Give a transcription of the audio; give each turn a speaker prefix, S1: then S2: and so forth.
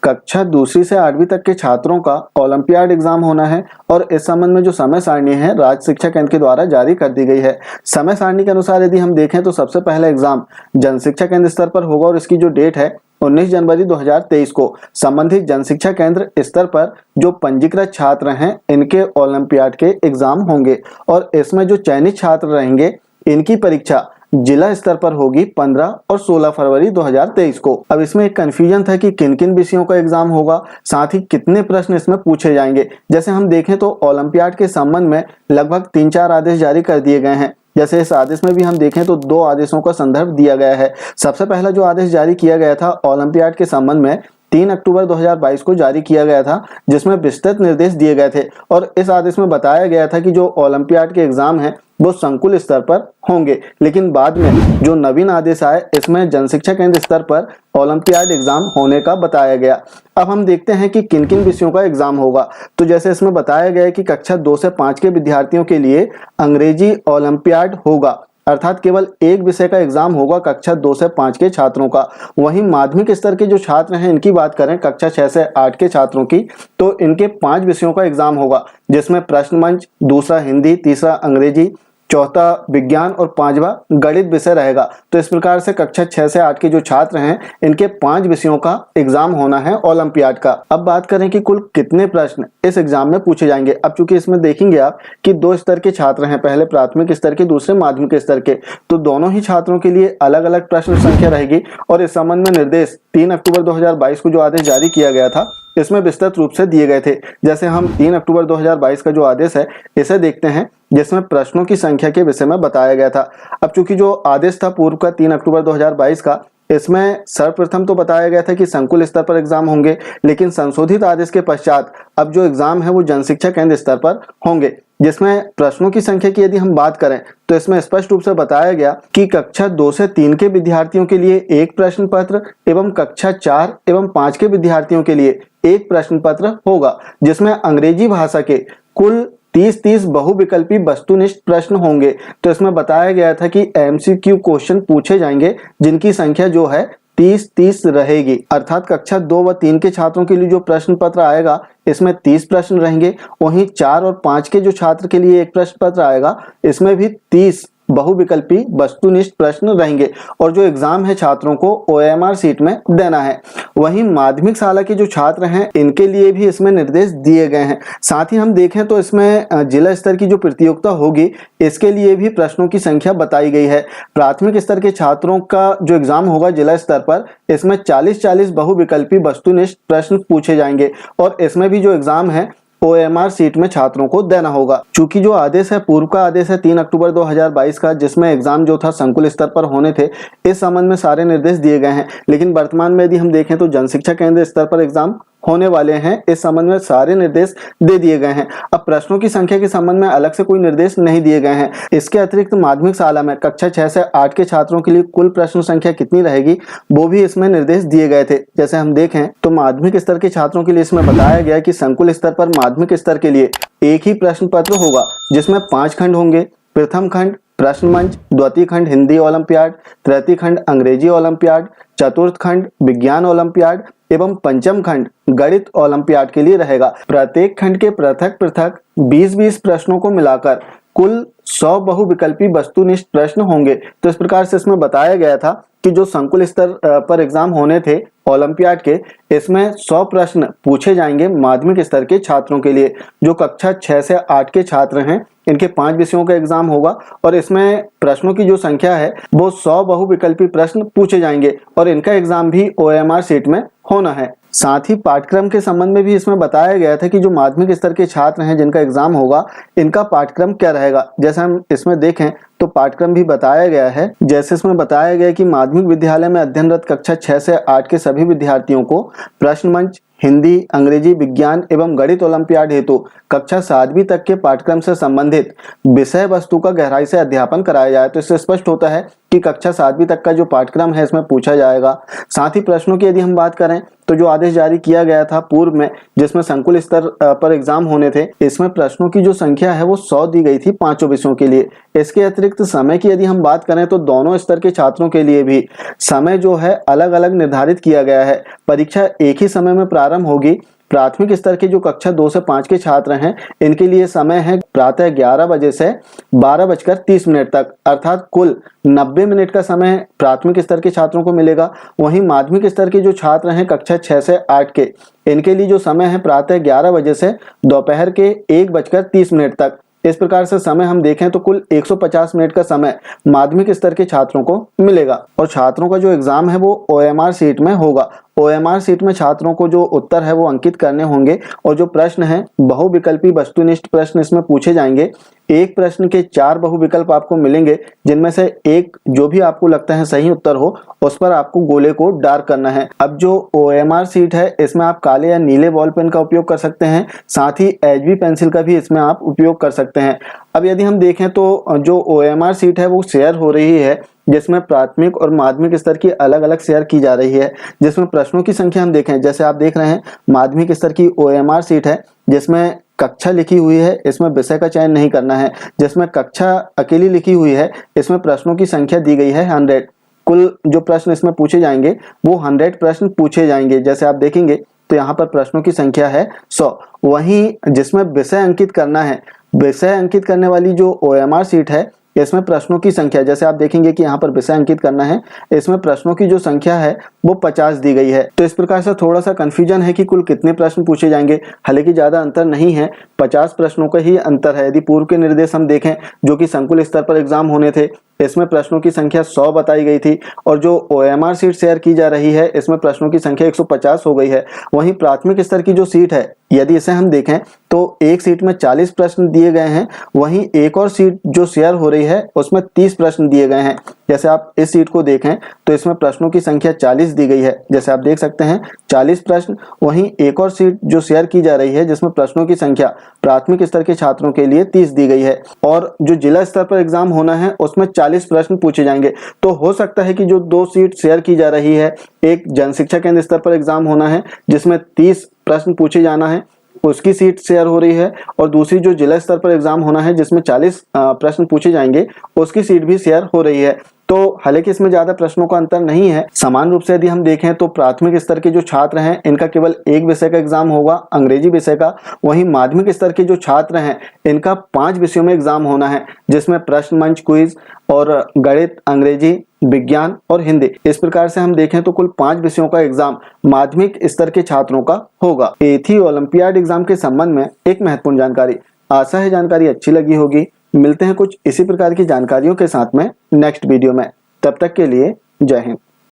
S1: कक्षा दूसरी से 8वीं तक के छात्रों का ओलंपियाड एग्जाम होना है और इस संबंध में जो समय सारणी है राज्य शिक्षा केंद्र के द्वारा जारी कर दी गई है। समय सारणी के अनुसार यदि हम देखें तो सबसे पहला एग्जाम जन शिक्षा केंद्र स्तर पर होगा और इसकी जो डेट है 19 जनवरी 2023 को संबंधित जन शिक्षा केंद्र स्तर पर जो पंजीकृत छात्र हैं इनके ओलंपियाड के एग्जाम होंगे और इसमें जो चयनित छात्र रहेंगे इनकी परीक्षा जिला स्तर पर होगी 15 और 16 फरवरी 2023 को। अब इसमें एक कंफ्यूजन था कि किन किन विषयों का एग्जाम होगा, साथ ही कितने प्रश्न इसमें पूछे जाएंगे। जैसे हम देखें तो ओलंपियाड के संबंध में लगभग 3-4 आदेश जारी कर दिए गए हैं। जैसे इस आदेश में भी हम देखें तो 2 आदेशों का संदर्भ दिया गया है। सबसे पहला जो आदेश जारी किया गया था ओलंपियाड के संबंध में 3 अक्टूबर 2022 को जारी किया गया था, जिसमें विस्तृत निर्देश दिए गए थे और इस आदेश में बताया गया था कि जो ओलंपियाड के एग्जाम हैं वो संकुल स्तर पर होंगे। लेकिन बाद में जो नवीन आदेश आए इसमें जन शिक्षा केंद्र स्तर पर ओलंपियाड एग्जाम होने का बताया गया। अब हम देखते हैं कि किन किन विषयों का एग्जाम होगा। तो जैसे इसमें बताया गया है कि कक्षा 2 से 5 के विद्यार्थियों के लिए अंग्रेजी ओलंपियाड होगा, अर्थात केवल एक विषय का एग्जाम होगा कक्षा 2 से 5 के छात्रों का। वहीं माध्यमिक स्तर के जो छात्र हैं इनकी बात करें कक्षा 6 से 8 के छात्रों की, तो इनके 5 विषयों का एग्जाम होगा, जिसमें प्रश्न मंच, दूसरा हिंदी, तीसरा अंग्रेजी, चौथा विज्ञान और 5वां गणित विषय रहेगा। तो इस प्रकार से कक्षा 6 से 8 के जो छात्र हैं इनके 5 विषयों का एग्जाम होना है ओलंपियाड का। अब बात करें कि कुल कितने प्रश्न इस एग्जाम में पूछे जाएंगे। अब चूंकि इसमें देखेंगे आप कि 2 स्तर के छात्र हैं, पहले प्राथमिक स्तर के, दूसरे माध्यमिक स्तर के, तो दोनों ही छात्रों के लिए अलग अलग प्रश्न संख्या रहेगी और इस संबंध में निर्देश 3 अक्टूबर 2022 को जो आदेश जारी किया गया था इसमें विस्तृत रूप से दिए गए थे। जैसे हम 3 अक्टूबर 2022 का जो आदेश है इसे देखते हैं, जिसमें प्रश्नों की संख्या के विषय में बताया गया था। अब चूंकि जो आदेश था पूर्व का 3 अक्टूबर 2022 का, इसमें सर्वप्रथम तो बताया गया था कि संकुल स्तर पर एग्जाम होंगे, लेकिन संशोधित आदेश के पश्चात अब जो एग्जाम है वो जन शिक्षा केंद्र स्तर पर होंगे, जिसमें प्रश्नों की संख्या की यदि हम बात करें तो इसमें स्पष्ट रूप से बताया गया कि कक्षा 2 से 3 के विद्यार्थियों के लिए एक प्रश्न पत्र एवं कक्षा 4 एवं 5 के विद्यार्थियों के लिए एक प्रश्न पत्र होगा, जिसमें अंग्रेजी भाषा के कुल 30 बहुविकल्पी वस्तुनिष्ठ प्रश्न होंगे। तो इसमें बताया गया था कि एमसीक्यू क्वेश्चन पूछे जाएंगे जिनकी संख्या जो है 30 रहेगी, अर्थात कक्षा 2 व 3 के छात्रों के लिए जो प्रश्न पत्र आएगा इसमें 30 प्रश्न रहेंगे। वहीं 4 और 5 के जो छात्र के लिए एक प्रश्न पत्र आएगा इसमें भी 30 बहुविकल्पी वस्तुनिष्ठ प्रश्न रहेंगे और जो एग्जाम है छात्रों को ओएमआर सीट में देना है। वहीं माध्यमिक शाला के जो छात्र हैं इनके लिए भी इसमें निर्देश दिए गए हैं। साथ ही हम देखें तो इसमें जिला स्तर की जो प्रतियोगिता होगी इसके लिए भी प्रश्नों की संख्या बताई गई है। प्राथमिक स्तर के छात्रों का जो एग्जाम होगा जिला स्तर पर, इसमें 40 बहुविकल्पी वस्तुनिष्ठ प्रश्न पूछे जाएंगे और इसमें भी जो एग्जाम है ओएमआर सीट में छात्रों को देना होगा। चूंकि जो आदेश है पूर्व का आदेश है 3 अक्टूबर 2022 का, जिसमें एग्जाम जो था संकुल स्तर पर होने थे, इस संबंध में सारे निर्देश दिए गए हैं। लेकिन वर्तमान में यदि हम देखें तो जन शिक्षा केंद्र स्तर पर एग्जाम होने वाले हैं, इस संबंध में सारे निर्देश दे दिए गए हैं। अब प्रश्नों की संख्या के संबंध में अलग से कोई निर्देश नहीं दिए गए हैं। इसके अतिरिक्त माध्यमिक शाला में कक्षा 6 से 8 के छात्रों के लिए कुल प्रश्न संख्या कितनी रहेगी वो भी इसमें निर्देश दिए गए थे। जैसे हम देखें तो माध्यमिक स्तर के छात्रों के लिए इसमें बताया गया कि संकुल स्तर पर माध्यमिक स्तर के लिए एक ही प्रश्न पत्र होगा, जिसमें 5 खंड होंगे। प्रथम खंड प्रश्न मंच, द्वितीय खंड हिंदी ओलंपियाड, तृतीय खंड अंग्रेजी ओलंपियाड, चतुर्थ खंड विज्ञान ओलंपियाड एवं पंचम खंड गणित ओलंपियाड के लिए रहेगा। प्रत्येक खंड के पृथक पृथक 20-20 प्रश्नों को मिलाकर कुल 100 बहुविकल्पी वस्तुनिष्ठ प्रश्न होंगे। तो इस प्रकार से इसमें बताया गया था कि जो संकुल स्तर पर एग्जाम होने थे ओलंपियाड के, इसमें 100 प्रश्न पूछे जाएंगे माध्यमिक स्तर के छात्रों के लिए। जो कक्षा 6 से 8 के छात्र हैं इनके 5 विषयों का एग्जाम होगा और इसमें प्रश्नों की जो संख्या है वो 100 बहुविकल्पी प्रश्न पूछे जाएंगे और इनका एग्जाम भी ओएमआर सीट में होना है। साथ ही पाठ्यक्रम के संबंध में भी इसमें बताया गया था कि जो माध्यमिक स्तर के छात्र हैं जिनका एग्जाम होगा इनका पाठ्यक्रम क्या रहेगा। जैसे हम इसमें देखें तो पाठ्यक्रम भी बताया गया है। जैसे इसमें बताया गया कि माध्यमिक विद्यालय में अध्ययनरत कक्षा 6 से 8 के सभी विद्यार्थियों को प्रश्न मंच, हिंदी, अंग्रेजी, विज्ञान एवं गणित ओलंपियाड हेतु कक्षा 7वीं तक के पाठ्यक्रम से संबंधित विषय वस्तु का गहराई से अध्यापन कराया जाए। तो इससे स्पष्ट होता है कि कक्षा 7वीं तक का जो पाठ्यक्रम है इसमें पूछा जाएगा। साथ ही प्रश्नों की यदि हम बात करें तो जो आदेश जारी किया गया था पूर्व में, जिसमें संकुल स्तर पर एग्जाम होने थे, इसमें प्रश्नों की जो संख्या है वो 100 दी गई थी 5 विषयों के लिए। इसके अतिरिक्त समय की यदि हम बात करें तो दोनों स्तर के छात्रों के लिए भी समय जो है अलग अलग निर्धारित किया गया है। परीक्षा एक ही समय में प्रारंभ होगी। प्राथमिक स्तर के जो कक्षा 2 से 5 के छात्र हैं, इनके लिए समय है प्रातः 11 बजे से 12:30 तक, अर्थात कुल 90 मिनट का समय प्राथमिक स्तर के छात्रों को मिलेगा। वहीं माध्यमिक स्तर के जो छात्र हैं कक्षा 6 से 8 के, इनके लिए जो समय है प्रातः 11 बजे से दोपहर के 1:30 तक। इस प्रकार से समय हम देखें तो कुल 150 मिनट का समय माध्यमिक स्तर के छात्रों को मिलेगा। और छात्रों का जो एग्जाम है वो OMR सीट में होगा। OMR सीट में छात्रों को जो उत्तर है वो अंकित करने होंगे और जो प्रश्न है बहुविकल्पी वस्तुनिष्ठ प्रश्न इसमें पूछे जाएंगे। एक प्रश्न के 4 बहुविकल्प आपको मिलेंगे, जिनमें से एक जो भी आपको लगता है सही उत्तर हो उस पर आपको गोले को डार्क करना है। अब जो OMR सीट है इसमें आप काले या नीले बॉल पेन का उपयोग कर सकते हैं, साथ ही HB पेंसिल का भी इसमें आप उपयोग कर सकते हैं। अब यदि हम देखें तो जो OMR सीट है वो शेयर हो रही है, जिसमें प्राथमिक और माध्यमिक स्तर की अलग अलग शेयर की जा रही है। जिसमें प्रश्नों की संख्या हम देखें, जैसे आप देख रहे हैं माध्यमिक स्तर की OMR सीट है जिसमें कक्षा लिखी हुई है, इसमें विषय का चयन नहीं करना है। जिसमें कक्षा अकेली लिखी हुई है, इसमें प्रश्नों की संख्या दी गई है 100। कुल जो प्रश्न इसमें पूछे जाएंगे वो 100 प्रश्न पूछे जाएंगे। जैसे आप देखेंगे तो यहाँ पर प्रश्नों की संख्या है 100। वहीं जिसमें विषय अंकित करना है, विषय अंकित करने वाली जो OMR सीट है इसमें प्रश्नों की संख्या, जैसे आप देखेंगे कि यहाँ पर विषय अंकित करना है, इसमें प्रश्नों की जो संख्या है वो 50 दी गई है। तो इस प्रकार से थोड़ा सा कंफ्यूजन है कि कुल कितने प्रश्न पूछे जाएंगे। हालांकि ज्यादा अंतर नहीं है, 50 प्रश्नों का ही अंतर है। यदि पूर्व के निर्देश हम देखें जो कि संकुल स्तर पर एग्जाम होने थे, इसमें प्रश्नों की संख्या 100 बताई गई थी और जो OMR सीट शेयर की जा रही है इसमें प्रश्नों की संख्या 150 हो गई है। वहीं प्राथमिक स्तर की जो सीट है, यदि इसे हम देखें तो एक सीट में 40 प्रश्न दिए गए हैं। वहीं एक और सीट जो शेयर हो रही है उसमें 30 प्रश्न दिए गए हैं। जैसे आप इस सीट को देखें तो इसमें प्रश्नों की संख्या 40 दी गई है, जैसे आप देख सकते हैं 40 प्रश्न। वहीं एक और सीट जो शेयर की जा रही है जिसमें प्रश्नों की संख्या प्राथमिक स्तर के छात्रों के लिए 30 दी गई है और जो जिला स्तर पर एग्जाम होना है उसमें 40 प्रश्न पूछे जाएंगे। तो हो सकता है कि जो 2 सीट शेयर की जा रही है, एक जन शिक्षा केंद्र स्तर पर एग्जाम होना है जिसमें 30 प्रश्न पूछे जाना है, उसकी सीट शेयर हो रही है, और दूसरी जो जिला स्तर पर एग्जाम होना है जिसमें 40 प्रश्न पूछे जाएंगे, उसकी सीट भी शेयर हो रही है। तो हालांकि इसमें ज्यादा प्रश्नों का अंतर नहीं है। समान रूप से यदि हम देखें तो प्राथमिक स्तर के जो छात्र हैं इनका केवल एक विषय का एग्जाम होगा, अंग्रेजी विषय का। वहीं माध्यमिक स्तर के जो छात्र हैं इनका 5 विषयों में एग्जाम होना है, जिसमें प्रश्न मंच, क्विज और गणित, अंग्रेजी, विज्ञान और हिंदी। इस प्रकार से हम देखें तो कुल 5 विषयों का एग्जाम माध्यमिक स्तर के छात्रों का होगा। ये थी ओलंपियाड एग्जाम के संबंध में एक महत्वपूर्ण जानकारी। आशा है जानकारी अच्छी लगी होगी। मिलते हैं कुछ इसी प्रकार की जानकारियों के साथ में नेक्स्ट वीडियो में। तब तक के लिए जय हिंद।